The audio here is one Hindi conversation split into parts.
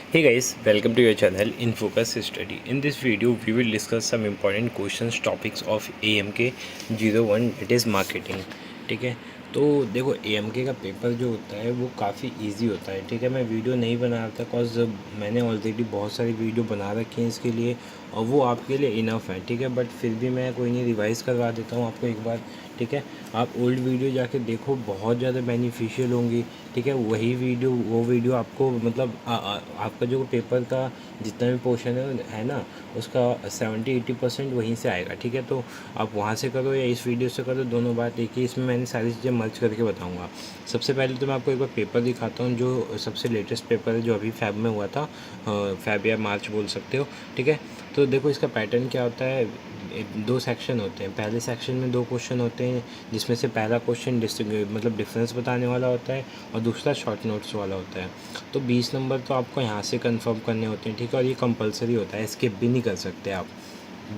Hey guys, welcome to your channel in Focus Study. In this video, we will discuss some important questions topics of AMK 01 that is marketing. ठीक है, तो देखो AMK का पेपर जो होता है वो काफ़ी इजी होता है. ठीक है, मैं वीडियो नहीं बना रहा था कॉज मैंने ऑलरेडी बहुत सारी वीडियो बना रखी हैं इसके लिए और वो आपके लिए इनफ है. ठीक है, बट फिर भी मैं कोई नहीं रिवाइज़ करवा देता हूँ आपको एक बार. ठीक है, आप ओल्ड वीडियो जाके देखो, बहुत ज़्यादा बेनिफिशियल होंगी. ठीक है, वही वीडियो वो वीडियो आपको मतलब आपका जो पेपर का जितना भी पोर्शन है ना, उसका 70-80% वहीं से आएगा. ठीक है, तो आप वहाँ से करो या इस वीडियो से करो, दोनों बात एक ही. इसमें मैंने सारी चीज़ें मर्ज करके बताऊँगा. सबसे पहले तो मैं आपको एक बार पेपर दिखाता हूँ जो सबसे लेटेस्ट पेपर है जो अभी फैब में हुआ था. फैब या मार्च बोल सकते हो. ठीक है, तो देखो इसका पैटर्न क्या होता है. दो सेक्शन होते हैं. पहले सेक्शन में दो क्वेश्चन होते हैं जिसमें से पहला क्वेश्चन मतलब डिफरेंस बताने वाला होता है और दूसरा शॉर्ट नोट्स वाला होता है. तो 20 नंबर तो आपको यहाँ से कंफर्म करने होते हैं. ठीक है, और ये कंपलसरी होता है, स्किप भी नहीं कर सकते आप.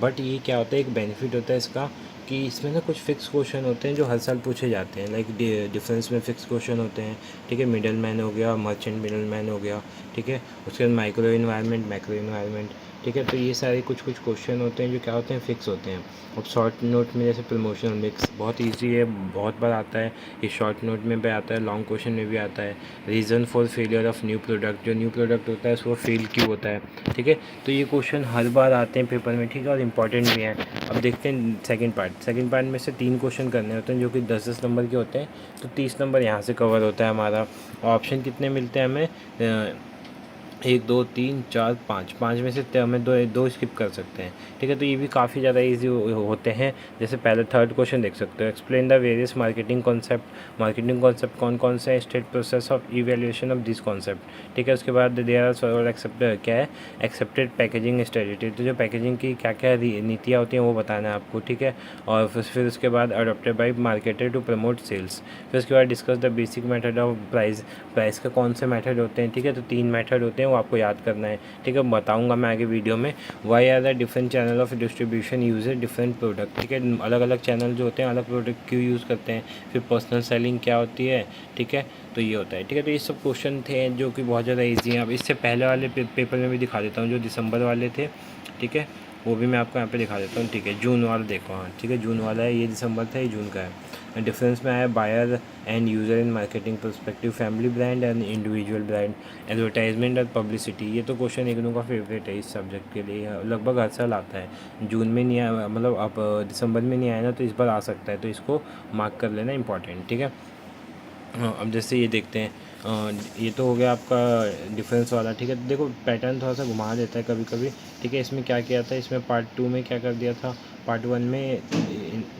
बट ये क्या होता है, एक बेनिफिट होता है इसका कि इसमें ना कुछ फिक्स क्वेश्चन होते हैं जो हर साल पूछे जाते हैं. लाइक डिफरेंस में फिक्स क्वेश्चन होते हैं. ठीक है, मिडल मैन हो गया, मर्चेंट मिडल मैन हो गया. ठीक है, उसके बाद माइक्रो इन्वायरमेंट, मैक्रो इन्वायरमेंट. ठीक है, तो ये सारे कुछ क्वेश्चन होते हैं जो क्या होते हैं, फिक्स होते हैं. अब शॉर्ट नोट में जैसे प्रमोशनल मिक्स बहुत इजी है, बहुत बार आता है. ये शॉर्ट नोट में भी आता है, लॉन्ग क्वेश्चन में भी आता है. Reason for failure of new product, जो न्यू प्रोडक्ट होता है उसको फेल क्यों होता है. ठीक है, तो ये क्वेश्चन हर बार आते हैं पेपर में. ठीक है, और इम्पॉर्टेंट भी हैं. अब देखते हैं सेकंड पार्ट में से 3 क्वेश्चन करने होते हैं जो कि 10-10 नंबर के होते हैं. तो 30 नंबर यहाँ से कवर होता है हमारा. ऑप्शन कितने मिलते हैं हमें, 1 2 3 4 5 में से हमें दो दो स्किप कर सकते हैं. ठीक है, तो ये भी काफ़ी ज़्यादा ईजी होते हैं. जैसे पहले थर्ड क्वेश्चन देख सकते हो, explain the various marketing concept कौन कौन से state process of evaluation of this concept. ठीक है, उसके बाद देयर आर सर्वर एक्सेप्ट क्या है, एक्सेप्टेड पैकेजिंग स्ट्रेटेजी. तो जो पैकेजिंग की क्या क्या नीतियाँ होती हैं वो बताना है आपको. ठीक है, और फिर उसके बाद adopted by marketer to promote sales. फिर उसके बाद discuss the basic method of price का कौन से मेथड होते हैं. ठीक है, तो 3 मेथड होते हैं, वो आपको याद करना है. ठीक है, बताऊंगा मैं आगे वीडियो में. Why are the different channel of distribution use different product. ठीक है, अलग अलग चैनल जो होते हैं अलग प्रोडक्ट क्यों यूज़ करते हैं. फिर पर्सनल सेलिंग क्या होती है. ठीक है, तो ये होता है. ठीक है, तो ये सब क्वेश्चन थे जो कि बहुत ज़्यादा ईजी हैं. अब इससे पहले वाले पेपर में भी दिखा देता हूँ जो दिसंबर वाले थे. ठीक है, वो भी मैं आपको यहाँ पे दिखा देता हूँ. ठीक है, जून वाला देखो. हाँ ठीक है, जून वाला है, ये दिसंबर था, ये जून का है. डिफरेंस में आया buyer and user in marketing perspective, family brand and individual brand, advertisement और पब्लिसिटी. ये तो क्वेश्चन एक दो का फेवरेट है इस सब्जेक्ट के लिए, लगभग हर साल आता है. जून में नहीं आया, मतलब अब दिसंबर में नहीं आया ना, तो इस बार आ सकता है, तो इसको मार्क कर लेना इंपॉर्टेंट. ठीक है, हाँ अब जैसे ये देखते हैं. ये तो हो गया आपका डिफरेंस वाला. ठीक है, तो देखो पैटर्न थोड़ा सा घुमा देता है कभी कभी. ठीक है, इसमें क्या किया था, इसमें पार्ट 2 में क्या कर दिया था, पार्ट 1 में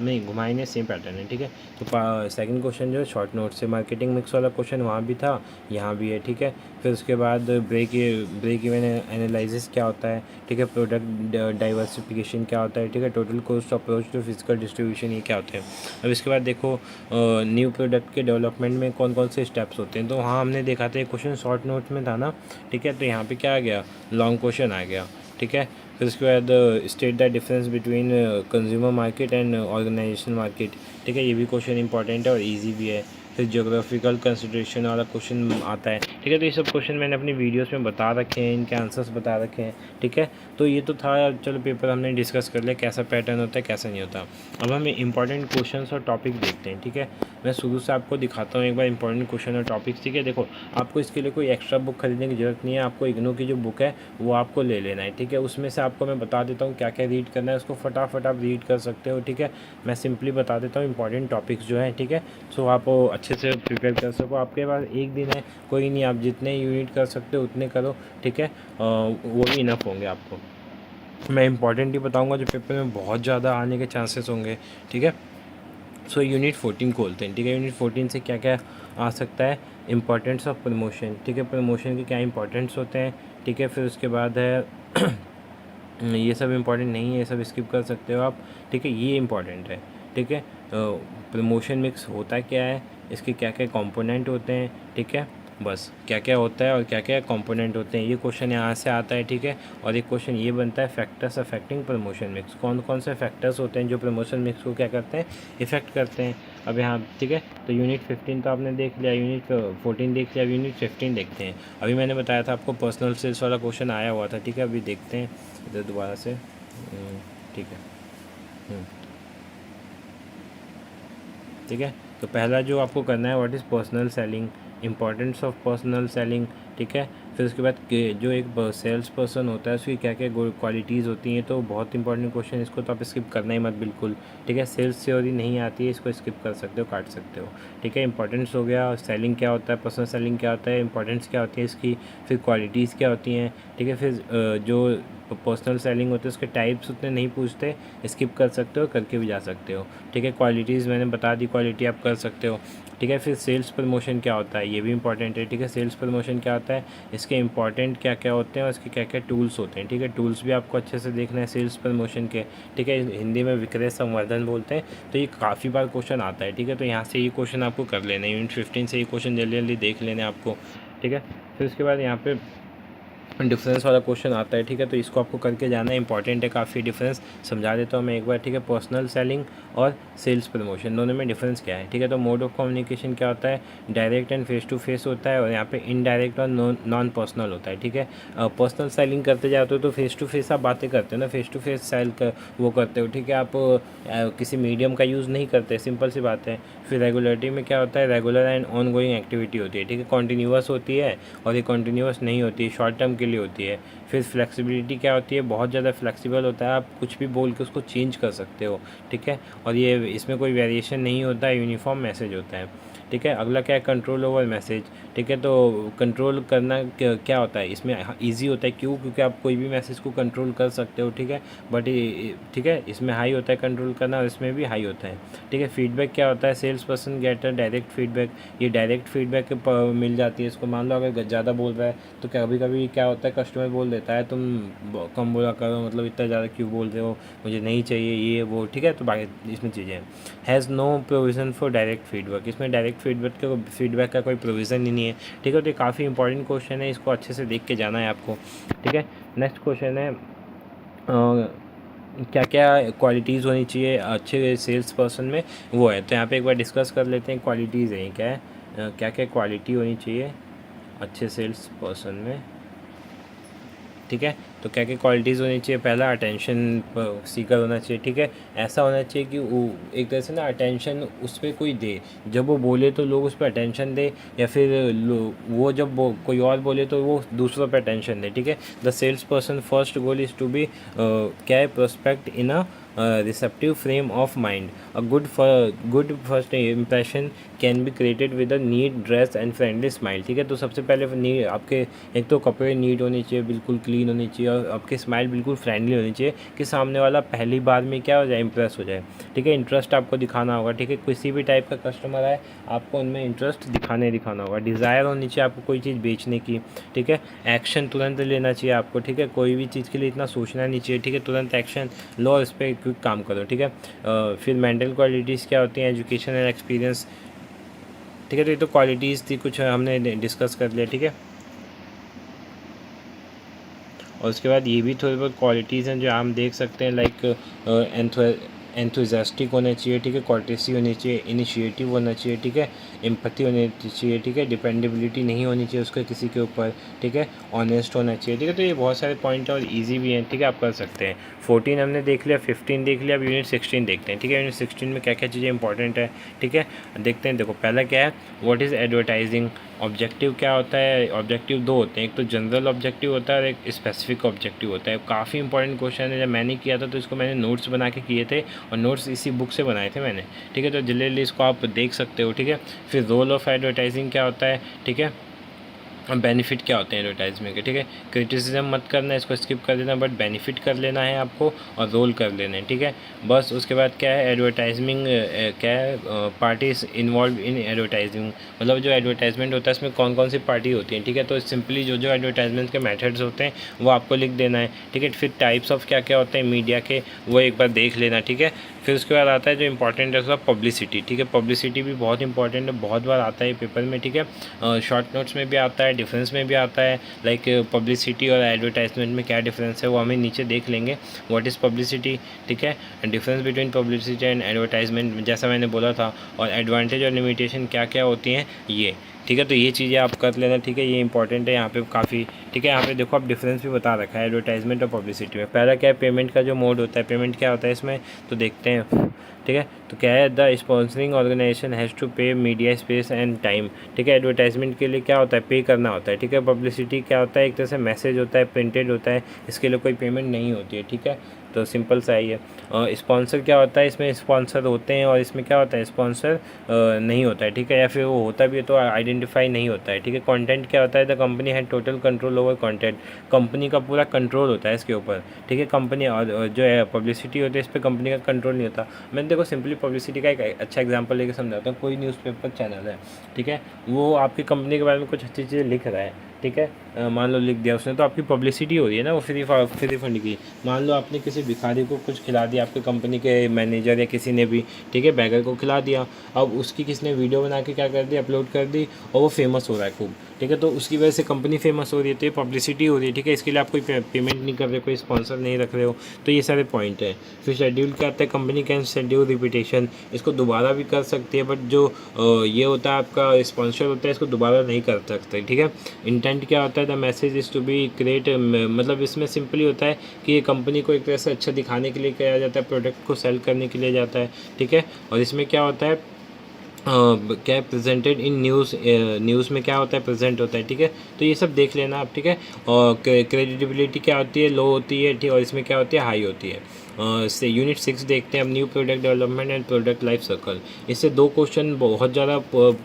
नहीं घुमाई नहीं, सेम पैटर्न है. ठीक है, तो सेकंड क्वेश्चन जो है शॉर्ट नोट से मार्केटिंग मिक्स वाला क्वेश्चन वहाँ भी था, यहाँ भी है. ठीक है, फिर उसके बाद ब्रेक इवन एनालिसिस क्या होता है. ठीक है, प्रोडक्ट डाइवर्सिफिकेशन क्या होता है. ठीक है, total cost approach to physical distribution, ये क्या होते हैं. अब इसके बाद देखो न्यू प्रोडक्ट के डेवलपमेंट में कौन कौन से स्टेप्स होते हैं. तो हाँ हमने देखा था, एक क्वेश्चन शॉर्ट नोट में था ना. ठीक है, तो यहाँ पे क्या आ गया, लॉन्ग क्वेश्चन आ गया. ठीक है, फिर उसके बाद state the difference between consumer market and organisation market. ठीक है, ये भी क्वेश्चन इंपॉर्टेंट है और ईजी भी है. फिर जोग्राफिकल कंसिडरेशन वाला क्वेश्चन आता है. ठीक है, तो ये सब क्वेश्चन मैंने अपनी वीडियोस में बता रखे हैं, इनके आंसर्स बता रखे हैं. ठीक है, तो ये तो था. चलो पेपर हमने डिस्कस कर लिया कैसा पैटर्न होता है कैसा नहीं होता. अब हम इंपॉर्टेंट क्वेश्चंस और टॉपिक देखते हैं. ठीक है, मैं शुरू से आपको दिखाता हूँ एक बार इंपॉर्टेंट क्वेश्चन और टॉपिक्स. ठीक है, देखो आपको इसके लिए कोई एक्स्ट्रा बुक खरीदने की ज़रूरत नहीं है. आपको इग्नू की जो बुक है वो आपको ले लेना है. ठीक है, उसमें से आपको मैं बता देता हूँ क्या क्या रीड करना है, उसको फटाफट आप रीड कर सकते हो. ठीक है, मैं सिंपली बता देता हूँ इंपॉर्टेंट टॉपिक्स जो हैं. ठीक है, सो आप अच्छे से प्रिपेयर कर सको. आपके पास एक दिन है, कोई नहीं, आप जितने यूनिट कर सकते हो उतने करो. ठीक है, वो भी इनफ होंगे आपको. मैं इंपॉर्टेंट ही बताऊंगा जो पेपर में बहुत ज़्यादा आने के चांसेस होंगे. ठीक है, सो यूनिट 14 खोलते हैं. ठीक है, यूनिट 14 से क्या क्या आ सकता है, इंपॉर्टेंस ऑफ प्रमोशन. ठीक है, प्रमोशन के क्या इंपॉर्टेंट्स होते हैं. ठीक है, फिर उसके बाद है ये सब इंपॉर्टेंट नहीं है, ये सब स्किप कर सकते हो आप. ठीक है, ये इंपॉर्टेंट है. ठीक है, प्रमोशन मिक्स होता क्या है, इसके क्या क्या कंपोनेंट होते हैं. ठीक है, बस क्या क्या होता है और क्या क्या कंपोनेंट होते हैं, ये क्वेश्चन यहाँ से आता है, ठीक है। और एक क्वेश्चन ये बनता है फैक्टर्स अफेक्टिंग प्रमोशन मिक्स, कौन कौन से फैक्टर्स होते हैं जो प्रमोशन मिक्स को क्या करते हैं, इफेक्ट करते हैं। अब यहाँ ठीक है, तो यूनिट 15 तो आपने देख लिया, यूनिट 14 देख लिया, अब यूनिट 15 देखते हैं। अभी मैंने बताया था आपको पर्सनल सेल्स वाला क्वेश्चन आया हुआ था, ठीक है। अभी देखते हैं इधर दोबारा से, ठीक है। ठीक है, तो पहला जो आपको करना है what is personal selling, importance of personal selling, ठीक है। फिर उसके बाद जो एक सेल्स पर्सन होता है उसकी क्या क्या क्वालिटीज़ होती हैं, तो बहुत इंपॉर्टेंट क्वेश्चन, इसको तो आप स्किप करना ही मत बिल्कुल, ठीक है। सेल्स थ्योरी नहीं आती है, इसको स्किप कर सकते हो, काट सकते हो, ठीक है। इंपॉर्टेंस हो गया, सेलिंग क्या होता है, पर्सनल सेलिंग क्या होता है, इंपॉर्टेंस क्या होती है इसकी, फिर क्वालिटीज़ क्या होती हैं, ठीक है। फिर जो पर्सनल सेलिंग होते हैं उसके टाइप्स उतने नहीं पूछते, स्किप कर सकते हो, करके भी जा सकते हो, ठीक है। क्वालिटीज़ मैंने बता दी, क्वालिटी आप कर सकते हो, ठीक है। फिर सेल्स प्रमोशन क्या होता है, ये भी इंपॉर्टेंट है, ठीक है। सेल्स प्रमोशन क्या होता है, इसके इंपॉर्टेंट क्या क्या होते हैं और इसके क्या क्या टूल्स होते हैं, ठीक है। टूल्स भी आपको अच्छे से देखना है सेल्स प्रमोशन के, ठीक है। हिंदी में विक्रय संवर्धन बोलते हैं, तो ये काफ़ी बार क्वेश्चन आता है, ठीक है। तो यहाँ से ये क्वेश्चन आपको कर लेना है, यूनिट 15 से ये क्वेश्चन जल्दी जल्दी देख लेने आपको, ठीक है। फिर उसके बाद यहाँ पे डिफरेंस वाला क्वेश्चन आता है, ठीक है। तो इसको आपको करके जाना है, इंपॉर्टेंट है काफ़ी। डिफरेंस समझा देता हूँ मैं एक बार, ठीक है। पर्सनल सेलिंग और सेल्स प्रमोशन दोनों में डिफरेंस क्या है, ठीक है। तो मोड ऑफ कम्युनिकेशन क्या होता है, direct and face to face होता है, और यहाँ पे इनडायरेक्ट और नॉन पर्सनल होता है, ठीक है। पर्सनल सेलिंग करते जाते हो तो फेस टू फेस आप बातें करते हो ना, फेस टू फेस सेल कर वो करते हो, ठीक है। आप किसी मीडियम का यूज़ नहीं करते, सिंपल सी बात है। फिर रेगुलरिटी में क्या होता है, regular and on going activity होती है, ठीक है। कॉन्टीन्यूअस होती है और ये कॉन्टीन्यूअस नहीं होती है, शॉर्ट टर्म के लिए होती है। फिर फ्लेक्सिबिलिटी क्या होती है, बहुत ज़्यादा फ्लेक्सिबल होता है, आप कुछ भी बोल के उसको चेंज कर सकते हो, ठीक है। और ये इसमें कोई वेरिएशन नहीं होता है, यूनिफॉर्म मैसेज होता है, ठीक है। अगला क्या है, कंट्रोल ओवर मैसेज, ठीक है। तो कंट्रोल करना क्या होता है इसमें, ईजी होता है, क्यों, क्योंकि आप कोई भी मैसेज को कंट्रोल कर सकते हो, ठीक है। बट ठीक है, इसमें हाई होता है कंट्रोल करना, और इसमें भी हाई होता है, ठीक है। फीडबैक क्या होता है, sales person get a direct feedback, ये डायरेक्ट फीडबैक मिल जाती है इसको। मान लो अगर ज़्यादा बोल रहा है तो कभी कभी क्या होता है, कस्टमर बोल देता है तुम कम बोला करो, मतलब इतना ज़्यादा क्यों बोल रहे हो, मुझे नहीं चाहिए ये वो, ठीक है। तो बाकी इसमें चीज़ें हैं। Has no provision for direct feedback, इसमें डायरेक्ट फीडबैक का कोई प्रोविज़न ही नहीं है, ठीक है। तो ये काफ़ी इंपॉर्टेंट क्वेश्चन है, इसको अच्छे से देख के जाना है आपको, ठीक है। नेक्स्ट क्वेश्चन है क्या क्या क्वालिटीज़ होनी चाहिए अच्छे सेल्स पर्सन में, वो है। तो यहाँ पे एक बार डिस्कस कर लेते हैं, क्वालिटीज़ हैं क्या है, क्या क्या क्वालिटी होनी चाहिए अच्छे सेल्स पर्सन में, ठीक है। तो क्या क्या क्वालिटीज़ होनी चाहिए, पहला अटेंशन सीकर होना चाहिए, ठीक है। ऐसा होना चाहिए कि वो एक तरह से ना अटेंशन उस पर कोई दे, जब वो बोले तो लोग उस पर अटेंशन दे, या फिर वो जब कोई और बोले तो वो दूसरों पर अटेंशन दे, ठीक है। The sales person first goal is to be क्या है, prospect in a receptive frame of mind. A good first impression can be created with a neat dress and friendly smile, ठीक है। तो सबसे पहले आपके एक तो कपड़े नीट होने चाहिए, बिल्कुल क्लीन होनी चाहिए, और आपकी स्माइल बिल्कुल फ्रेंडली होनी चाहिए कि सामने वाला पहली बार में क्या हो जाए, इंप्रेस हो जाए, ठीक है। इंटरेस्ट आपको दिखाना होगा, ठीक है। किसी भी टाइप का कस्टमर आए आपको उनमें इंटरेस्ट दिखाना होगा। डिज़ायर होनी चाहिए आपको कोई चीज़ बेचने की, ठीक है। एक्शन तुरंत लेना चाहिए आपको, ठीक है। कोई भी चीज़ के लिए इतना सोचना नहीं चाहिए, ठीक है। तुरंत एक्शन लो और इस पर क्विक काम करो, ठीक है। फिर मेंटल क्वालिटीज़ क्या होती हैं, एजुकेशन एंड एक्सपीरियंस, ठीक है। तो ये तो क्वालिटीज़ थी, कुछ हमने डिस्कस कर लिया, ठीक है। और उसके बाद ये भी थोड़ी बहुत क्वालिटीज़ हैं जो हम देख सकते हैं, लाइक एंथुजियास्टिक होना चाहिए, ठीक है। कॉर्टेसी होनी चाहिए, इनिशिएटिव होना चाहिए, ठीक है। एम्पैथी होनी चाहिए, ठीक है। डिपेंडेबिलिटी नहीं होनी चाहिए उसका किसी के ऊपर, ठीक है। ऑनेस्ट होना चाहिए, ठीक है। तो ये बहुत सारे पॉइंट हैं और इजी भी हैं, ठीक है। आप कर सकते हैं। 14 हमने देख लिया, 15 देख लिया, अब यूनिट 16 देखते हैं, ठीक है। यूनिट 16 में क्या क्या चीज़ें इंपॉर्टेंट है, ठीक है। देखते हैं। देखो पहला क्या है, व्हाट इज़ एडवर्टाइजिंग, ऑब्जेक्टिव क्या होता है। ऑब्जेक्टिव दो होते हैं, एक तो जनरल ऑब्जेक्टिव होता है और एक स्पेसिफिक ऑब्जेक्टिव होता है। काफ़ी इंपॉर्टेंट क्वेश्चन है, जब मैंने किया था तो इसको मैंने नोट्स बना के किए थे, और नोट्स इसी बुक से बनाए थे मैंने, ठीक है। तो जल्दी जल्दी इसको आप देख सकते हो, ठीक है। फिर रोल ऑफ एडवर्टाइजिंग क्या होता है, ठीक है। बेनिफिट क्या होते हैं एडवर्टाइजमेंट के, ठीक है। क्रिटिसिज्म मत करना, इसको स्किप कर देना, बट बेनिफिट कर लेना है आपको, और रोल कर लेना है, ठीक है। बस उसके बाद क्या है, एडवर्टाइजमिंग क्या है, पार्टीज इन्वॉल्व इन एडवर्टाइजिंग, मतलब जो एडवर्टाइजमेंट होता है इसमें कौन कौन सी पार्टी होती है, ठीक है। तो सिंपली जो जो एडवर्टाइजमेंट के मेथड्स होते हैं वो आपको लिख देना है, ठीक है। फिर टाइप्स ऑफ क्या क्या होते हैं मीडिया के, वो एक बार देख लेना, ठीक है। फिर उसके बाद आता है जो इंपॉर्टेंट है उसका पब्लिसिटी, ठीक है। पब्लिसिटी भी बहुत इंपॉर्टेंट है, बहुत बार आता है पेपर में, ठीक है। शॉर्ट नोट्स में भी आता है, डिफरेंस में भी आता है। लाइक पब्लिसिटी और एडवर्टाइजमेंट में क्या डिफरेंस है वो हमें नीचे देख लेंगे, व्हाट इज़ पब्लिसिटी, ठीक है। Difference between publicity and advertisement जैसा मैंने बोला था, और एडवांटेज और लिमिटेशन क्या क्या होती हैं ये, ठीक है। तो ये चीज़ें आप कर लेना, ठीक है, ये इंपॉर्टेंट है यहाँ पे काफ़ी, ठीक है। यहाँ पे देखो आप डिफरेंस भी बता रखा है एडवर्टाइजमेंट और पब्लिसिटी में। पहला क्या है, पेमेंट का जो मोड होता है, पेमेंट क्या होता है इसमें, तो देखते हैं, ठीक है। तो क्या है, the sponsoring organisation has to pay media space and time, ठीक है। एडवर्टाइजमेंट के लिए क्या होता है, पे करना होता है, ठीक है। पब्लिसिटी क्या होता है, एक तरह से मैसेज होता है, प्रिंटेड होता है, इसके लिए कोई पेमेंट नहीं होती है, ठीक है। तो सिंपल सा ही है। स्पॉन्सर क्या होता है, इसमें स्पॉन्सर होते हैं और इसमें क्या होता है, स्पॉन्सर नहीं होता है, ठीक है, या फिर वो होता भी है तो आइडेंटिफाई नहीं होता है, ठीक है। कंटेंट क्या होता है, the company had total control over content, company का पूरा कंट्रोल होता है इसके ऊपर, ठीक है। कंपनी और जो है पब्लिसिटी होती है इस पर कंपनी का कंट्रोल नहीं होता। मैंने देखो सिंपली पब्लिसिटी का एक अच्छा एग्जांपल लेके समझाता हूँ। कोई न्यूज़पेपर चैनल है, ठीक है, वो आपकी कंपनी के बारे में कुछ अच्छी चीज़ें लिख रहा है, ठीक है। मान लो लिख दिया उसने, तो आपकी पब्लिसिटी हो रही है ना, वो फ्री फंड की। मान लो आपने किसी भिखारी को कुछ खिला दिया, आपकी कंपनी के मैनेजर या किसी ने भी, ठीक है, बैगर को खिला दिया। अब उसकी किसने वीडियो बना के क्या कर दी, अपलोड कर दी, और वो फेमस हो रहा है खूब, ठीक है। तो उसकी वजह से कंपनी फेमस हो रही है, तो ये पब्लिसिटी हो रही है, ठीक है। इसके लिए आप कोई पेमेंट नहीं कर रहे, कोई स्पॉन्सर नहीं रख रहे हो, तो ये सारे पॉइंट है। फिर शेड्यूल क्या आता है, कंपनी कैन शेड्यूल रिपीटेशन, इसको दोबारा भी कर सकती है, बट जो ये होता है आपका स्पॉन्सर होता है, इसको दोबारा नहीं कर सकते, ठीक है। इंटेंट क्या होता है, the message is to be create, मतलब इसमें सिंपली होता है कि ये कंपनी को एक तरह से अच्छा दिखाने के लिए किया जाता है, प्रोडक्ट को सेल करने के लिए जाता है, ठीक है। और इसमें क्या होता है, क्या है, प्रेजेंटेड इन न्यूज़, न्यूज़ में क्या होता है, प्रेजेंट होता है, ठीक है। तो ये सब देख लेना आप, ठीक है। और क्रेडिबिलिटी क्या होती है, लो होती है, ठीक, और इसमें क्या होती है, हाई होती है। से यूनिट 6 देखते हैं अब, new product development and product life cycle. इससे दो क्वेश्चन बहुत ज़्यादा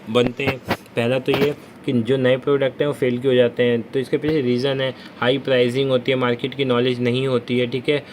बनते हैं। पहला तो ये कि जो नए प्रोडक्ट हैं वो फेल क्यों हो जाते हैं, तो इसके पीछे रीज़न है, हाई प्राइसिंग होती है, मार्केट की नॉलेज नहीं होती है, ठीक है।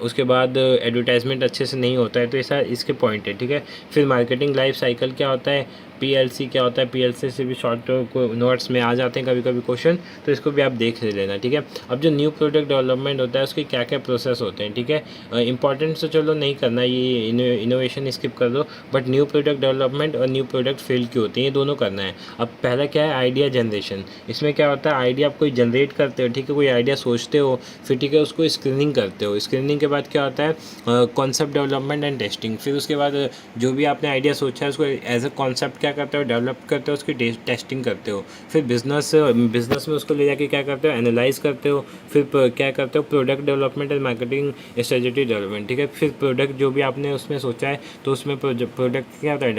उसके बाद एडवर्टाइजमेंट अच्छे से नहीं होता है, तो ऐसा इसके पॉइंट है, ठीक है। फिर मार्केटिंग लाइफ साइकिल क्या होता है, पीएलसी क्या होता है, पीएलसी से भी शॉर्ट नोट्स में आ जाते हैं कभी कभी क्वेश्चन, तो इसको भी आप देख लेना, ठीक है। अब जो न्यू प्रोडक्ट डेवलपमेंट होता है उसके क्या क्या प्रोसेस होते हैं, ठीक है। इंपॉर्टेंट तो चलो नहीं करना, ये इनोवेशन स्किप कर दो, बट न्यू प्रोडक्ट डेवलपमेंट और न्यू प्रोडक्ट फेल क्यों होते हैं, ये दोनों करना है। अब पहला क्या है, आइडिया जनरेशन। इसमें क्या होता है, आइडिया आप कोई जनरेट करते हो, ठीक है, कोई आइडिया सोचते हो, फिर ठीक है उसको स्क्रीनिंग करते हो। स्क्रीनिंग के बाद क्या होता है, कॉन्सेप्ट डेवलपमेंट एंड टेस्टिंग। फिर उसके बाद जो भी आपने आइडिया सोचा है उसको एज अ कॉन्सेप्ट क्या करते हो, डेवलप करते हो, उसकी टेस्टिंग करते हो। फिर बिजनेस में उसको ले जाके क्या करते हो, एनालाइज करते हो। फिर क्या करते हो, product development and marketing strategy development, ठीक है। फिर प्रोडक्ट जो भी आपने उसमें सोचा है तो उसमें प्रोडक्ट क्या होता है,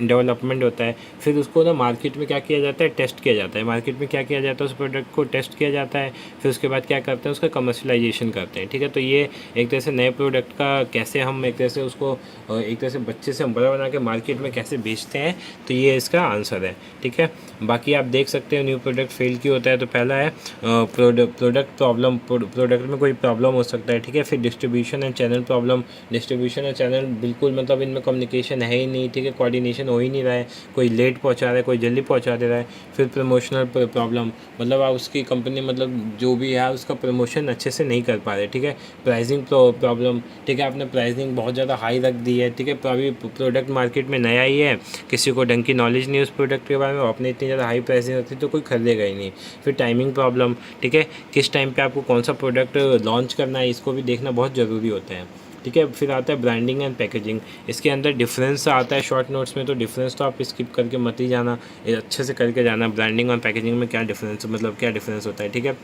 डेवलपमेंट होता है। फिर उसको ना मार्केट में क्या किया जाता है, टेस्ट किया जाता है। मार्केट में क्या किया जाता है, उस प्रोडक्ट को टेस्ट किया जाता है। फिर उसके बाद क्या करते हैं, उसका कमर्शलाइजेशन करते हैं, ठीक है। तो ये एक तरह से नए प्रोडक्ट का कैसे हम एक तरह से उसको एक तरह से बच्चे से बड़ा बना के मार्केट में कैसे बेचते हैं, तो ये इसका आंसर है, ठीक है। बाकी आप देख सकते हो न्यू प्रोडक्ट फेल क्यों होता है, तो पहला है प्रोडक्ट प्रॉब्लम, प्रोडक्ट में कोई प्रॉब्लम हो सकता है, ठीक है। फिर distribution and channel problem, distribution और चैनल बिल्कुल मतलब इनमें कम्युनिकेशन है ही नहीं, ठीक है, कोऑर्डिनेशन हो ही नहीं रहा है, कोई लेट पहुंचा रहा है, कोई जल्दी पहुंचा दे रहा है। फिर प्रमोशनल प्रॉब्लम, मतलब आप उसकी कंपनी मतलब जो भी है उसका प्रमोशन अच्छे से नहीं कर पा रहे, ठीक है। प्राइसिंग प्रॉब्लम, ठीक है, आपने प्राइसिंग बहुत ज़्यादा हाई रख दी है, ठीक है, अभी प्रोडक्ट मार्केट में नया ही है, किसी को ढंग की नॉलेज नहीं उस प्रोडक्ट के बारे में, आपने इतनी ज़्यादा हाई प्राइसिंग रखी तो कोई खरीदेगा ही नहीं। फिर टाइमिंग प्रॉब्लम, ठीक है, किस टाइम पे आपको कौन सा प्रोडक्ट लॉन्च करना है इसको भी देखना बहुत ज़रूरी होता है, ठीक है। फिर आता है ब्रांडिंग एंड पैकेजिंग। इसके अंदर डिफरेंस आता है शॉर्ट नोट्स में, तो डिफरेंस तो आप स्किप करके मत ही जाना, ये अच्छे से करके जाना, ब्रांडिंग और पैकेजिंग में क्या डिफरेंस, मतलब क्या डिफरेंस होता है, ठीक है।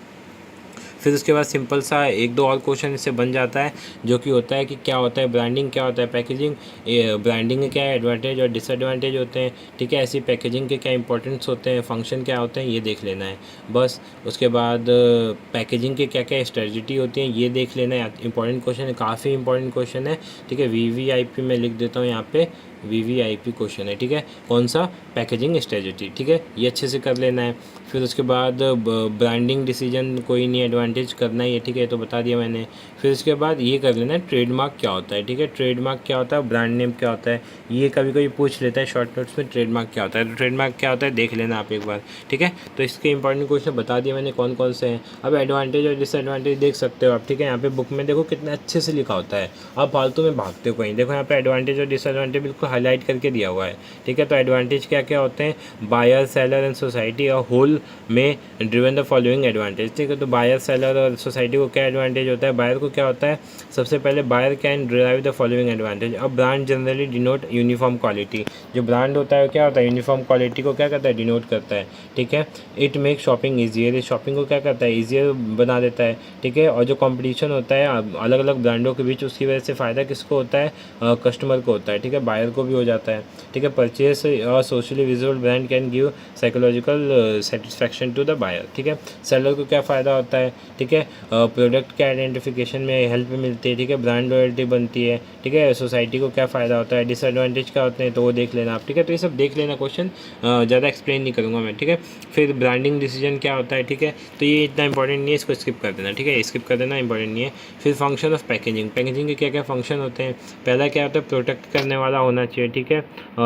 फिर उसके बाद सिंपल सा एक दो और क्वेश्चन इससे बन जाता है, जो कि होता है कि क्या होता है ब्रांडिंग, क्या होता है पैकेजिंग, ब्रांडिंग के क्या एडवांटेज और डिसएडवांटेज होते हैं, ठीक है। ऐसी पैकेजिंग के क्या इंपॉर्टेंस होते हैं, फंक्शन क्या होते हैं, ये देख लेना है बस। उसके बाद पैकेजिंग के क्या क्या स्ट्रेटजी होती हैं ये देख लेना है। इंपॉर्टेंट क्वेश्चन है, काफ़ी इंपॉर्टेंट क्वेश्चन है, ठीक है। VVIP में लिख देता हूँ यहाँ पे, VVIP क्वेश्चन है, ठीक है। कौन सा? पैकेजिंग स्ट्रेटजी, ठीक है, ये अच्छे से कर लेना है। फिर उसके बाद ब्रांडिंग डिसीजन कोई नहीं, एडवांटेज करना ही है, ठीक है, तो बता दिया मैंने। फिर उसके बाद ये कर लेना है ट्रेडमार्क क्या होता है, ठीक है, ट्रेडमार्क क्या होता है, ब्रांड नेम क्या होता है, ये कभी कभी पूछ लेता है शॉर्ट नोट्स में, ट्रेडमार्क क्या होता है, तो ट्रेडमार्क क्या होता है देख लेना आप एक बार, ठीक है। तो इसके इंपॉर्टेंट क्वेश्चन बता दिया मैंने कौन कौन से हैं। अब एडवांटेज और डिसएडवांटेज देख सकते हो आप, ठीक है, यहाँ पे बुक में देखो कितने अच्छे से लिखा होता है, आप फालतू में भागते हो कहीं, देखो यहाँ पे एडवांटेज और डिसएडवांटेज बिल्कुल हाईलाइट करके दिया हुआ है, ठीक है। तो एडवांटेज क्या क्या होते हैं? बायर, सेलर एंड सोसाइटी और होल में ड्रिवन द फॉलोइंग एडवांटेज, ठीक है। तो बायर, सेलर और सोसाइटी को क्या एडवांटेज होता है? बायर को क्या होता है? सबसे पहले buyer can derive the following advantage. अब brand generally denote uniform quality, जो ब्रांड होता है क्या होता है? यूनिफॉर्म क्वालिटी को क्या करता है? डिनोट करता है, ठीक है। इट मेक शॉपिंग ईजियर, इस शॉपिंग को क्या करता है? ईजियर बना देता है, ठीक है। और जो कंपटीशन होता है अलग अलग ब्रांडों के बीच, उसकी वजह से फ़ायदा किसको होता है? कस्टमर को होता है, ठीक है, बायर को भी हो जाता है, ठीक है। परचेस और socially visible brand can give psychological satisfaction to the buyer, ठीक है। सेलर को क्या फ़ायदा होता है? ठीक है, प्रोडक्ट के आइडेंटिफिकेशन में हेल्प मिलती है, ठीक है, ब्रांड लॉयल्टी बनती है, ठीक है। सोसाइटी को क्या फ़ायदा होता है? डिसएडवांटेज क्या होते हैं तो वो देख लेना आप, ठीक है। तो ये सब देख लेना क्वेश्चन, ज़्यादा एक्सप्लेन नहीं करूँगा मैं, ठीक है। फिर ब्रांडिंग डिसीजन क्या होता है, ठीक है, तो ये इतना इंपॉर्टेंट नहीं है, इसको स्किप कर देना, ठीक है, स्किप कर देना, इंपॉर्टेंट नहीं है। फिर फंक्शन ऑफ पैकेजिंग, पैकेजिंग के क्या क्या फंक्शन होते हैं? पहला क्या होता है? प्रोटेक्ट करने वाला होना चाहिए, ठीक है।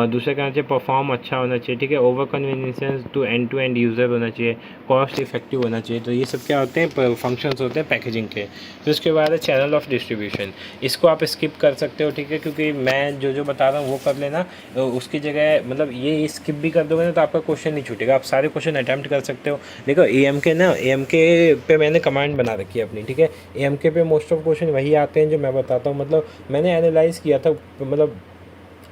दूसरा क्या होना चाहिए? परफॉर्म अच्छा होना चाहिए, ठीक है। Over convenience to end user होना चाहिए, कॉस्ट इफेक्टिव होना चाहिए। तो ये सब क्या होते हैं? फंक्शंस होते हैं पैकेजिंग के। फिर उसके बाद है चैनल ऑफ डिस्ट्रीब्यूशन, इसको आप स्किप कर सकते हो, ठीक है, क्योंकि मैं जो जो बता रहा हूँ वो कर लेना, उसकी जगह मतलब ये स्किप भी कर दोगे ना तो आपका क्वेश्चन नहीं छूटेगा, आप सारे क्वेश्चन अटैम्प्ट कर सकते हो। देखो AMK पे मैंने कमांड बना रखी है अपनी, ठीक है। AMK पे मोस्ट ऑफ क्वेश्चन वही आते हैं जो मैं बताता हूँ, मतलब मैंने एनालाइज़ किया था, मतलब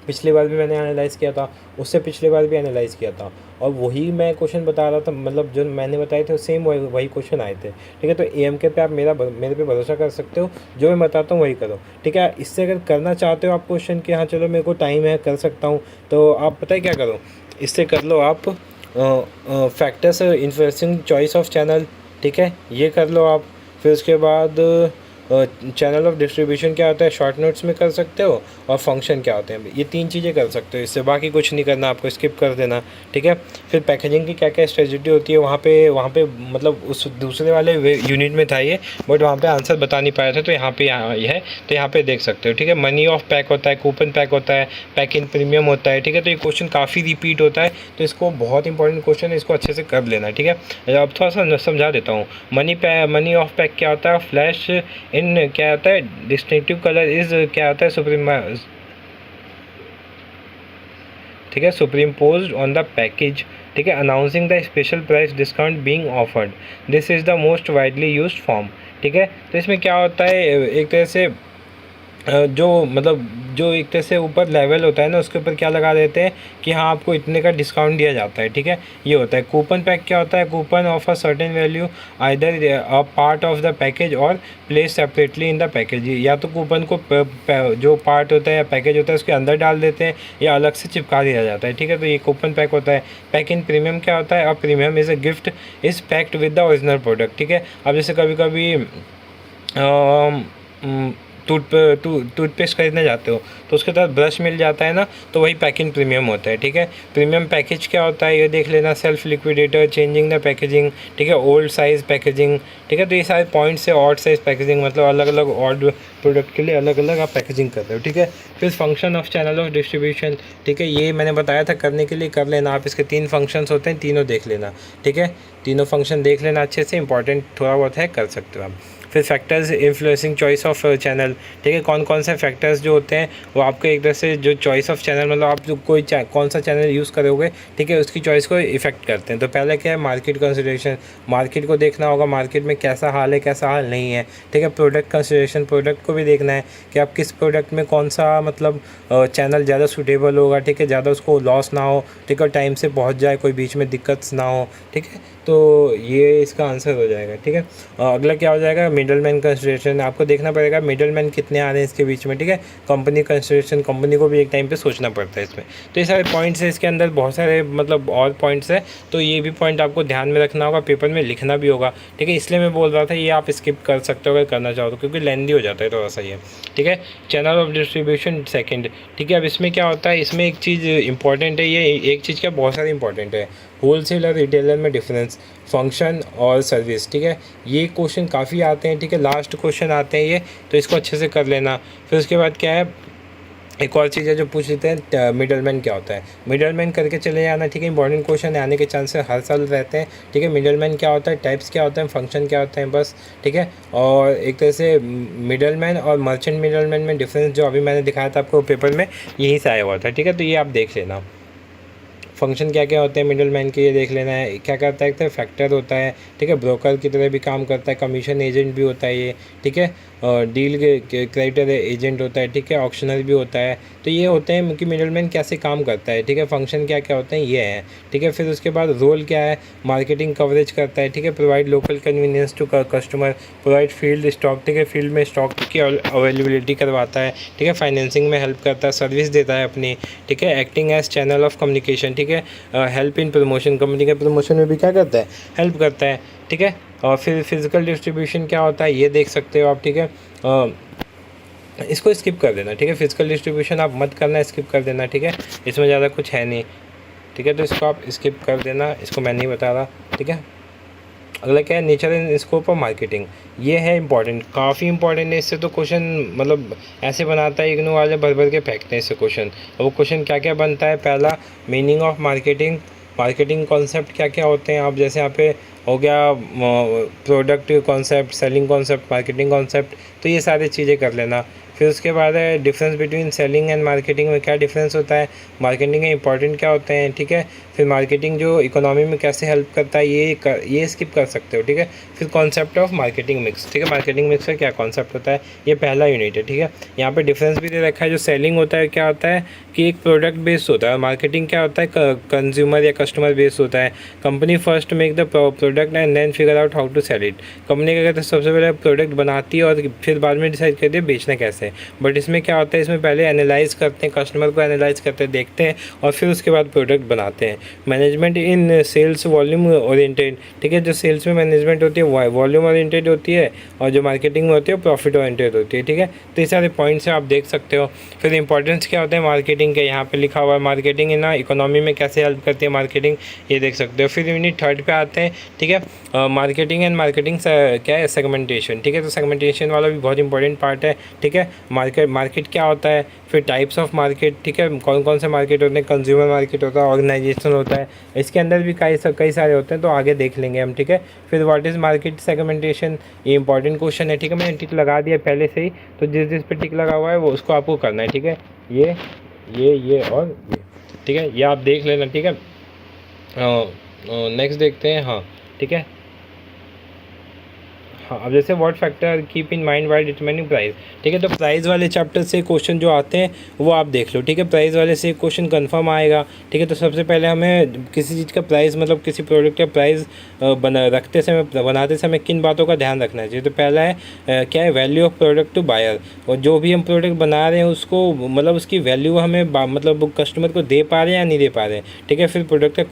पिछली बार भी मैंने एनालाइज़ किया था, उससे पिछले बार भी एनालाइज़ किया था, और वही मैं क्वेश्चन बता रहा था, मतलब जो मैंने बताए थे सेम वही क्वेश्चन आए थे, ठीक है। तो AMK पे आप मेरे पे भरोसा कर सकते हो, जो मैं बताता हूँ वही करो, ठीक है। इससे अगर करना चाहते हो आप क्वेश्चन कि हाँ चलो मेरे को टाइम है कर सकता हूँ, तो आप पता है क्या करो, इससे कर लो आप factors influencing choice of channel, ठीक है, ये कर लो आप। फिर उसके बाद चैनल ऑफ डिस्ट्रीब्यूशन क्या होता है, शॉर्ट नोट्स में कर सकते हो, और फंक्शन क्या होते हैं, ये 3 चीज़ें कर सकते हो, इससे बाकी कुछ नहीं करना, आपको स्किप कर देना, ठीक है। फिर पैकेजिंग की क्या क्या स्ट्रेटजी होती है, वहाँ पे मतलब उस दूसरे वाले यूनिट में था ये, बट वहाँ पे आंसर बता नहीं पाया था, तो यहाँ पे ये है, तो यहाँ पे देख सकते हो, ठीक है। मनी ऑफ पैक होता है, कूपन पैक होता है, पैक इन प्रीमियम होता है, ठीक है। तो ये क्वेश्चन काफ़ी रिपीट होता है, तो इसको बहुत इंपॉर्टेंट क्वेश्चन है, इसको अच्छे से कर लेना, ठीक है। अब थोड़ा सा समझा देता हूँ। मनी ऑफ पैक क्या होता है, फ्लैश इन क्या होता है, डिस्टिंक्टिव कलर इज क्या होता है, ठीक है, सुपरिम्पोज्ड ऑन द पैकेज, ठीक है, announcing the special price discount being offered, this is the most widely used form, ठीक है। तो इसमें क्या होता है, एक तरह से जो मतलब जो एक तरह से ऊपर लेवल होता है ना, उसके ऊपर क्या लगा देते हैं कि हाँ आपको इतने का डिस्काउंट दिया जाता है, ठीक है, ये होता है। कूपन पैक क्या होता है, coupon of a certain value either a part of the package और place separately in the package, या तो कूपन को जो पार्ट होता है या पैकेज होता है उसके अंदर डाल देते हैं, या अलग से चिपका दिया जाता है, ठीक है। तो ये कूपन पैक होता है। पैक इन प्रीमियम क्या होता है, अब premium is a gift is packed with the original product, ठीक है। अब जैसे कभी कभी टूथपेस्ट खरीदने जाते हो तो उसके साथ ब्रश मिल जाता है ना, तो वही पैकिंग प्रीमियम होता है, ठीक है। प्रीमियम पैकेज क्या होता है ये देख लेना, self liquidator, changing the packaging, ठीक है, ओल्ड साइज़ पैकेजिंग, ठीक है। तो ये सारे पॉइंट्स है, ऑड साइज़ पैकेजिंग, मतलब अलग अलग ऑड प्रोडक्ट के लिए अलग अलग आप पैकेजिंग कर रहे हो, ठीक है। फिर function of channel of distribution, ठीक है, ये मैंने बताया था करने के लिए, कर लेना आप, इसके 3 फंक्शंस होते हैं, तीनों देख लेना, ठीक है, तीनों फंक्शन देख लेना अच्छे से, इंपॉर्टेंट थोड़ा बहुत है, कर सकते हो आप। फिर factors influencing choice of channel, ठीक है, कौन कौन से फैक्टर्स जो होते हैं वो आपको एक तरह से जो चॉइस ऑफ चैनल, मतलब आप जो कोई कौन सा चैनल यूज़ करोगे, ठीक है, उसकी चॉइस को इफेक्ट करते हैं। तो पहले क्या है, मार्केट कंसिडरेशन, मार्केट को देखना होगा, मार्केट में कैसा हाल है कैसा हाल नहीं है, ठीक है। प्रोडक्ट कंसिडरेशन, प्रोडक्ट को भी देखना है कि आप किस प्रोडक्ट में कौन सा मतलब चैनल ज़्यादा सूटेबल होगा, ठीक है, ज़्यादा उसको लॉस ना हो, ठीक है, टाइम से पहुँच जाए, कोई बीच में दिक्कत ना हो, ठीक है। तो ये इसका आंसर हो जाएगा, ठीक है। अगला क्या हो जाएगा, मिडल मैन कंसिडरेशन। आपको देखना पड़ेगा मिडल मैन कितने आ रहे हैं इसके बीच में, ठीक है। कंपनी कंसिडरेशन, कंपनी को भी एक टाइम पे सोचना पड़ता है इसमें। तो ये सारे पॉइंट्स है, इसके अंदर बहुत सारे मतलब और पॉइंट्स है, तो ये भी पॉइंट आपको ध्यान में रखना होगा, पेपर में लिखना भी होगा, ठीक है। इसलिए मैं बोल रहा था ये आप स्किप कर सकते हो अगर करना चाहो तो, क्योंकि लेंदी हो जाता है थोड़ा सा ये, ठीक है। चैनल ऑफ डिस्ट्रीब्यूशन सेकंड, ठीक है। अब इसमें क्या होता है, इसमें एक चीज़ इंपॉर्टेंट है, ये एक चीज़ क्या बहुत सारी इंपॉर्टेंट है, होलसेल और रिटेलर में डिफरेंस, फंक्शन और सर्विस, ठीक है। ये क्वेश्चन काफ़ी आते हैं, ठीक है, लास्ट क्वेश्चन आते हैं ये, तो इसको अच्छे से कर लेना। फिर उसके बाद क्या है, एक और चीज़ है जो पूछ लेते हैं, मिडलमैन क्या होता है, मिडलमैन करके चले जाना, ठीक है। इंपॉर्टेंट क्वेश्चन आने के चांसेस हर साल रहते हैं, ठीक है। मिडलमैन क्या होता है, टाइप्स क्या होता है, फंक्शन क्या होता है, बस, ठीक है। और एक तरह से मिडलमैन और मर्चेंट मिडलमैन में डिफरेंस जो अभी मैंने दिखाया था आपको पेपर में, यहीं से आया हुआ था, ठीक है। तो ये आप देख लेना। फंक्शन क्या क्या होते हैं मिडल मैन के, ये देख लेना है। क्या करता है, एक तो फैक्टर होता है, ठीक है, ब्रोकर की तरह भी काम करता है, कमीशन एजेंट भी होता है ये, ठीक है, डील के क्रेडिटर एजेंट होता है, ठीक है, ऑक्शनर भी होता है। तो ये होते हैं कि मिडल मैन कैसे काम करता है, ठीक है। फंक्शन क्या क्या होते हैं ये है, ठीक है। फिर उसके बाद रोल क्या है, मार्केटिंग कवरेज करता है, ठीक है, provide local convenience to customer, provide field stock, ठीक है, फील्ड में स्टॉक की अवेलेबिलिटी करवाता है, ठीक है, फाइनेंसिंग में हेल्प करता है, सर्विस देता है अपनी, ठीक है, acting as channel of communication, ठीक है, हेल्प इन प्रमोशन, कंपनी के प्रमोशन में भी क्या करता है, हेल्प करता है, ठीक है। और फिर फिजिकल डिस्ट्रीब्यूशन क्या होता है ये देख सकते हो आप, ठीक है। इसको स्किप कर देना, ठीक है, फिजिकल डिस्ट्रीब्यूशन आप मत करना, स्किप कर देना, ठीक है, इसमें ज़्यादा कुछ है नहीं, ठीक है। तो इसको आप स्किप कर देना, इसको मैं नहीं बता रहा, ठीक है। अगला क्या है, nature and scope of marketing, ये है इंपॉर्टेंट, काफ़ी इंपॉर्टेंट है। इससे तो क्वेश्चन मतलब ऐसे बनाता है, इग्नू वाले भर भर के फेंकते हैं इससे क्वेश्चन। और वो क्वेश्चन क्या क्या बनता है, पहला meaning of marketing, marketing concept क्या क्या होते हैं, आप जैसे यहाँ पे हो गया product concept, selling concept, marketing concept, तो ये सारी चीज़ें कर लेना। फिर उसके बाद है difference between selling and marketing में क्या डिफरेंस होता है, मार्केटिंग के इंपॉर्टेंट क्या होते हैं, ठीक है। फिर मार्केटिंग जो इकोनॉमी में कैसे हेल्प करता है ये स्किप कर सकते हो, ठीक है। फिर कॉन्सेप्ट ऑफ मार्केटिंग मिक्स, ठीक है, मार्केटिंग मिक्स का क्या कॉन्सेप्ट होता है, ये पहला यूनिट है, ठीक है। यहाँ पे डिफरेंस भी दे रखा है, जो सेलिंग होता है क्या होता है कि एक प्रोडक्ट बेस्ड होता है, मार्केटिंग क्या होता है कंज्यूमर या कस्टमर बेस्ड होता है। Company first make the product and then figure out how to sell it, company क्या कहते हैं सबसे पहले प्रोडक्ट बनाती है और फिर बाद में डिसाइड करती है बेचना कैसे है। बट इसमें क्या होता है, इसमें पहले एनालाइज करते हैं, कस्टमर को एनालाइज करते हैं, देखते हैं और फिर उसके बाद प्रोडक्ट बनाते हैं। मैनेजमेंट इन सेल्स वॉल्यूम ओरिएंटेड, ठीक है, जो सेल्स में मैनेजमेंट होती है वॉल्यूम ओरिएंटेड होती है, और जो मार्केटिंग में होती है प्रॉफिट ओरिएंटेड होती है, ठीक है। तो ये सारे पॉइंट्स हैं, आप देख सकते हो। फिर इंपॉर्टेंस क्या होता है मार्केटिंग के, यहाँ पे लिखा हुआ है मार्केटिंग है ना, इकोनॉमी में कैसे हेल्प करती है मार्केटिंग, ये देख सकते हो। फिर यूनिट थर्ड पे आते हैं, ठीक है, मार्केटिंग एंड मार्केटिंग क्या है, सेगमेंटेशन, ठीक है। तो सेगमेंटेशन वाला भी बहुत इंपॉर्टेंट पार्ट है, ठीक है। मार्केट क्या होता है, फिर टाइप्स ऑफ मार्केट, ठीक है, कौन कौन से मार्केट होते हैं, कंज्यूमर मार्केट होता है, ऑर्गेनाइजेशन होता है, इसके अंदर भी कई सारे होते हैं, तो आगे देख लेंगे हम, ठीक है। फिर व्हाट इज़ मार्केट सेगमेंटेशन, ये इंपॉर्टेंट क्वेश्चन है, ठीक है, मैंने टिक लगा दिया पहले से ही, तो जिस पे टिक लगा हुआ है वो उसको आपको करना है, ठीक है, ये और ये, ठीक है, ये आप देख लेना, ठीक है। नेक्स्ट देखते हैं, हाँ, ठीक है। हाँ, अब जैसे what factor keep in mind while determining price, ठीक है। तो प्राइस वाले चैप्टर से क्वेश्चन जो आते हैं वो आप देख लो, ठीक है। प्राइस वाले से क्वेश्चन कंफर्म आएगा, ठीक है। तो सबसे पहले हमें किसी चीज़ का प्राइस मतलब किसी प्रोडक्ट का प्राइस बनाते समय किन बातों का ध्यान रखना चाहिए। तो पहला है क्या है, value of product to buyer, और जो भी हम प्रोडक्ट बना रहे हैं उसको मतलब उसकी वैल्यू हमें मतलब कस्टमर को दे पा रहे हैं या नहीं दे पा रहे हैं, ठीक है। फिर प्रोडक्ट का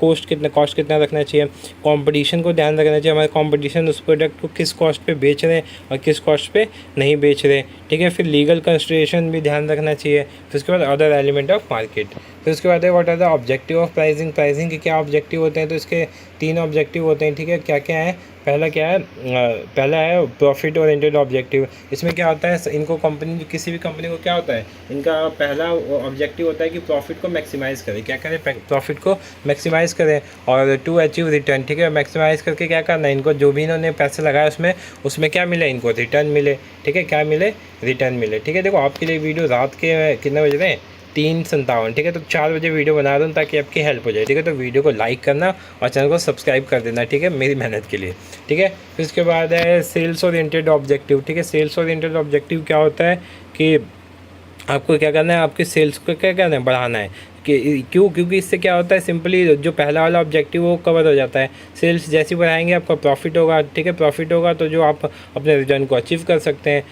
कॉस्ट कितना रखना चाहिए, कॉम्पिटिशन को ध्यान रखना चाहिए, हमारे कॉम्पिटिशन उस प्रोडक्ट को किस कॉस्ट पे बेच रहे हैं और किस कॉस्ट पे नहीं बेच रहे, ठीक है। फिर लीगल कंसिडरेशन भी ध्यान रखना चाहिए। फिर उसके बाद अदर एलिमेंट ऑफ मार्केट, फिर उसके बाद है what are the objective of pricing, pricing के क्या ऑब्जेक्टिव होते हैं। तो इसके 3 ऑब्जेक्टिव होते हैं, ठीक है। क्या क्या है, पहला क्या है, पहला है प्रॉफिट ओरिएंटेड ऑब्जेक्टिव। इसमें क्या होता है, इनको कंपनी किसी भी कंपनी को क्या होता है, इनका पहला ऑब्जेक्टिव होता है कि प्रॉफिट को मैक्सिमाइज़ करें, क्या करें, प्रॉफिट को मैक्सिमाइज़ करें, और टू अचीव रिटर्न, ठीक है। मैक्सिमाइज़ करके क्या करना है, इनको जो भी इन्होंने पैसे लगाए उसमें क्या मिले, इनको रिटर्न मिले, ठीक है, क्या मिले, रिटर्न मिले, ठीक है। देखो आपके लिए वीडियो रात के कितने बज रहे हैं, 3:57, ठीक है। तो 4 बजे वीडियो बना दूँ ताकि आपकी हेल्प हो जाए, ठीक है। तो वीडियो को लाइक करना और चैनल को सब्सक्राइब कर देना, ठीक है, मेरी मेहनत के लिए, ठीक है। फिर उसके बाद है सेल्स ओरिएंटेड ऑब्जेक्टिव, ठीक है। सेल्स ओरिएंटेड ऑब्जेक्टिव क्या होता है कि आपको क्या करना है, आपके सेल्स को क्या करना है, बढ़ाना है, क्यों? क्योंकि इससे क्या होता है, सिंपली जो पहला वाला ऑब्जेक्टिव वो कवर हो जाता है। सेल्स जैसी बढ़ाएंगे आपका प्रॉफिट होगा, ठीक है। प्रॉफिट होगा तो जो आप अपने रिटर्न को अचीव कर सकते हैं,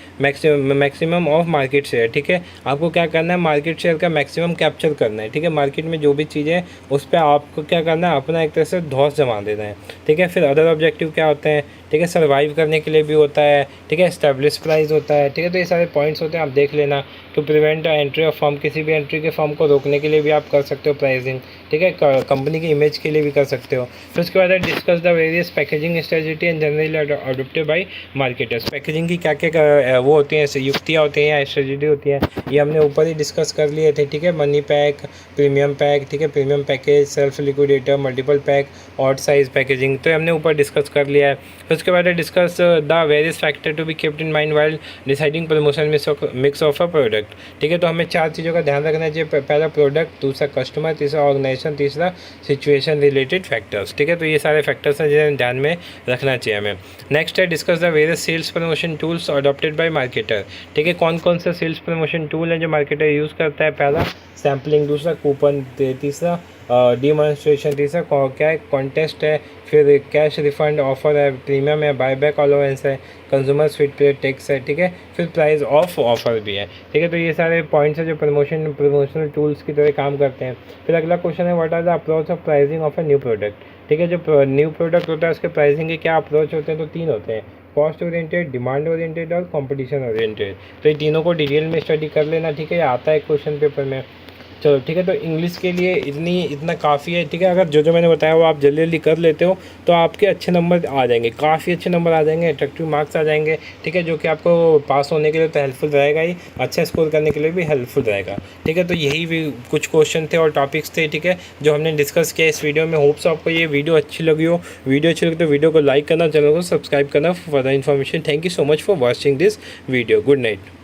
मैक्सिमम ऑफ मार्केट शेयर, ठीक है। आपको क्या करना है, मार्केट शेयर का मैक्सिमम कैप्चर करना है, ठीक है। मार्केट में जो भी चीज़ें हैं उस पर आपको क्या करना है, अपना एक तरह से धौंस जमा देना है, ठीक है। फिर अदर ऑब्जेक्टिव क्या होते हैं, ठीक है, सर्वाइव करने के लिए भी होता है, ठीक है, एस्टेब्लिश प्राइस होता है, ठीक है। तो ये सारे पॉइंट्स होते हैं, आप देख लेना। To prevent entry of firm, किसी भी एंट्री के फर्म को रोकने के लिए भी आप कर सकते हो प्राइसिंग, ठीक है। कंपनी की इमेज के लिए भी कर सकते हो। फिर उसके बाद discuss the various packaging strategy and generally adopted by marketers. Packaging की क्या क्या वो होती हैं, युक्तियाँ होती हैं या स्ट्रेटजी होती है, ये हमने ऊपर ही डिस्कस कर लिए थे, ठीक है। मनी पैक, प्रीमियम पैक, ठीक है, premium package, self liquidator, multiple pack, odd size packaging, तो हमने ऊपर डिस्कस कर लिया है। फिर उसके बाद discuss the various factor to be kept in mind while deciding promotion mix of a product, ठीक है। तो हमें 4 चीज़ों का ध्यान रखना चाहिए, पहला प्रोडक्ट, दूसरा कस्टमर, तीसरा ऑर्गेनाइजेशन, तीसरा सिचुएशन रिलेटेड फैक्टर्स, ठीक है। तो ये सारे फैक्टर्स हैं जिन्हें ध्यान में रखना चाहिए हमें। नेक्स्ट है discuss the various cells promotion tools adopted by marketer, ठीक है। कौन कौन से सेल्स प्रमोशन टूल हैं जो मार्केटर यूज़ करता है, पहला सैम्पलिंग, दूसरा कूपन, तीसरा डिमॉन्स्ट्रेशन, तीसरा क्या है, कॉन्टेस्ट है, फिर कैश रिफंड ऑफर है, प्रीमियम है, बायबैक अलाउंस है, कंज्यूमर फीडबैक टैक्स है, ठीक है। फिर प्राइस ऑफ ऑफर भी है, ठीक है। तो ये सारे पॉइंट्स हैं जो प्रमोशनल टूल्स की तरह काम करते हैं। फिर अगला क्वेश्चन है what are the approach of pricing of a new product, ठीक है। जो न्यू प्रोडक्ट होता है उसके प्राइसिंग के क्या अप्रोच होते हैं, तो 3 होते हैं, कॉस्ट ओरिएंटेड, डिमांड ओरिएंटेड और कंपटीशन ओरिएंटेड। तो ये तीनों को डिटेल में स्टडी कर लेना, ठीक है। आता है क्वेश्चन पेपर में। चलो ठीक है, तो इंग्लिश के लिए इतना काफ़ी है, ठीक है। अगर जो मैंने बताया वो आप जल्दी जल्दी कर लेते हो तो आपके अच्छे नंबर आ जाएंगे, काफ़ी अच्छे नंबर आ जाएंगे, अट्रैक्टिव मार्क्स आ जाएंगे, ठीक है, जो कि आपको पास होने के लिए तो हेल्पफुल रहेगा ही, अच्छा स्कोर करने के लिए भी हेल्पफुल रहेगा, ठीक है। तो यही भी कुछ क्वेश्चन थे और टॉपिक्स थे, ठीक है, जो हमने डिस्कस किया इस वीडियो में। होप्स आपको ये वीडियो अच्छी लगी हो। वीडियो अच्छी लगी तो वीडियो को लाइक करना, चैनल को सब्सक्राइब करना for further information. Thank you so much for watching this video. Good night.